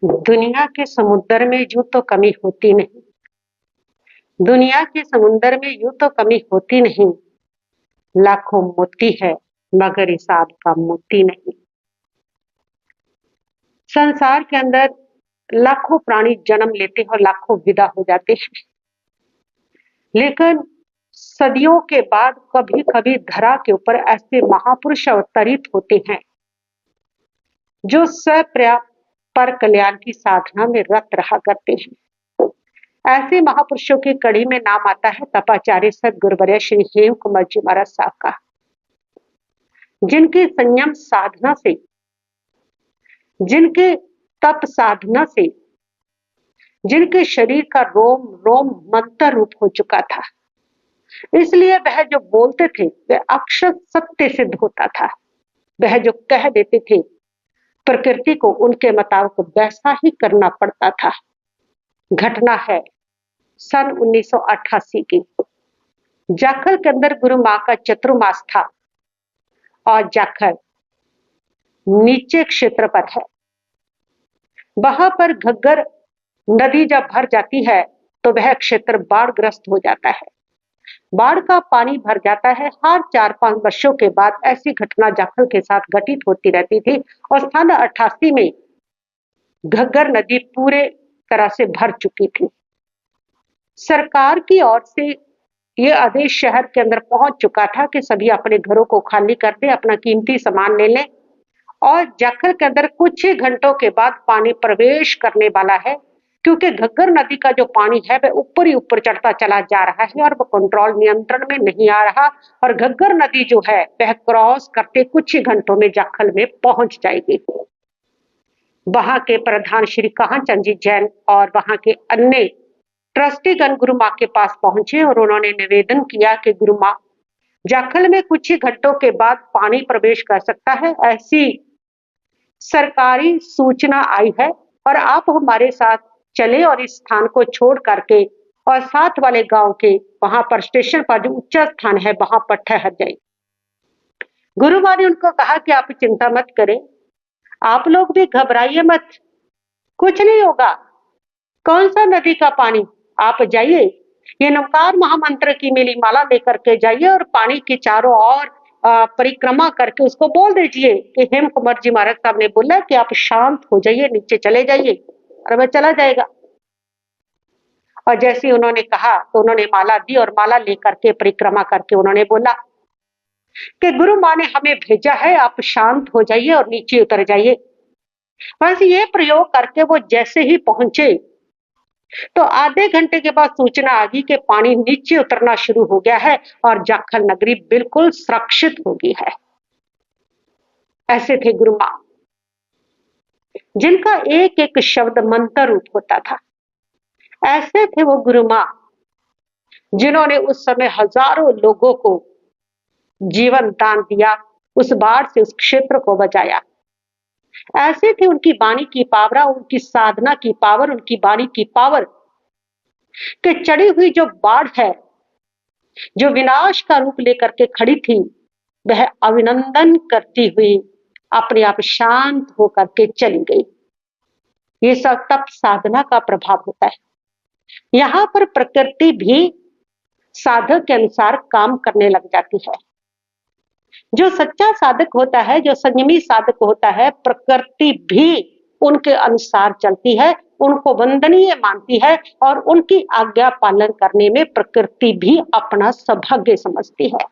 दुनिया के समुद्र में यूं तो कमी होती नहीं, दुनिया के समुद्र में यूं तो कमी होती नहीं, लाखों मोती है मगर इस आग का मोती नहीं। संसार के अंदर लाखों प्राणी जन्म लेते हैं और लाखों विदा हो जाते हैं, लेकिन सदियों के बाद कभी कभी धरा के ऊपर ऐसे महापुरुष अवतरित होते हैं जो पर कल्याण की साधना में रत रहा करते हैं। ऐसे महापुरुषों की कड़ी में नाम आता है तपाचार्य सदगुरुवर्य श्री हेम कुमार जी महाराज साहब का, जिनकी संयम साधना से, जिनके तप साधना से, जिनके शरीर का रोम रोम मंत्र रूप हो चुका था, इसलिए वह जो बोलते थे वह अक्षर सत्य सिद्ध होता था। वह जो कह देते थे प्रकृति को उनके मुताबिक वैसा ही करना पड़ता था। घटना है सन 1988 की। जाखल के अंदर गुरु माँ का चतुर्मास था और जाखल नीचे क्षेत्र पर है। वहां पर घग्गर नदी जब भर जाती है तो वह क्षेत्र बाढ़ग्रस्त हो जाता है। बाढ़ का पानी भर जाता है। हर 4-5 वर्षों के बाद ऐसी घटना जाखल के साथ घटित होती रहती थी और सन 88 में घग्गर नदी पूरे तरह से भर चुकी थी। सरकार की ओर से यह आदेश शहर के अंदर पहुंच चुका था कि सभी अपने घरों को खाली कर दें, अपना कीमती सामान ले लें और जाखल के अंदर कुछ ही घंटों के बाद पानी प्रवेश करने वाला है, क्योंकि घग्गर नदी का जो पानी है वह ऊपर ही ऊपर चढ़ता चला जा रहा है और वह कंट्रोल नियंत्रण में नहीं आ रहा और घग्गर नदी जो है वह क्रॉस करते कुछ ही घंटों में जाखल में पहुंच जाएगी। वहां के प्रधान श्री काहनचंद जी जैन और वहां के अन्य ट्रस्टीगण गुरु माँ के पास पहुंचे और उन्होंने निवेदन किया कि गुरु माँ, जाखल में कुछ ही घंटों के बाद पानी प्रवेश कर सकता है, ऐसी सरकारी सूचना आई है और आप हमारे साथ चले और इस स्थान को छोड़ करके और साथ वाले गांव के वहां पर स्टेशन पर जो उच्च स्थान है वहां पर ठहर जाए। गुरु माँ ने उनको कहा कि आप चिंता मत करें, आप लोग भी घबराइए मत, कुछ नहीं होगा। कौन सा नदी का पानी, आप जाइए, ये नमकार महामंत्र की मेरी माला लेकर के जाइए और पानी के चारों ओर परिक्रमा करके उसको बोल दीजिए कि हेम कुमार जी महाराज साहब ने बोला कि आप शांत हो जाइए, नीचे चले जाइए, और वह चला जाएगा। और जैसे उन्होंने कहा तो उन्होंने माला दी और माला लेकर के परिक्रमा करके उन्होंने बोला कि गुरु माँ ने हमें भेजा है, आप शांत हो जाइए और नीचे उतर जाइए। बस ये प्रयोग करके वो जैसे ही पहुंचे तो आधे घंटे के बाद सूचना आ गई कि पानी नीचे उतरना शुरू हो गया है और जाखल नगरी बिल्कुल सुरक्षित हो गई है। ऐसे थे गुरु माँ, जिनका एक एक शब्द मंत्र रूप होता था। ऐसे थे वो गुरु माँ जिन्होंने उस समय हजारों लोगों को जीवन दान दिया, उस बाढ़ से उस क्षेत्र को बचाया। ऐसे थे उनकी वाणी की पावर, उनकी साधना की पावर, उनकी वाणी की पावर कि चढ़ी हुई जो बाढ़ है, जो विनाश का रूप लेकर के खड़ी थी, वह अभिनंदन करती हुई अपने आप शांत होकर के चली गई। ये सब तप साधना का प्रभाव होता है। यहाँ पर प्रकृति भी साधक के अनुसार काम करने लग जाती है। जो सच्चा साधक होता है, जो संयमी साधक होता है, प्रकृति भी उनके अनुसार चलती है, उनको वंदनीय मानती है और उनकी आज्ञा पालन करने में प्रकृति भी अपना सौभाग्य समझती है।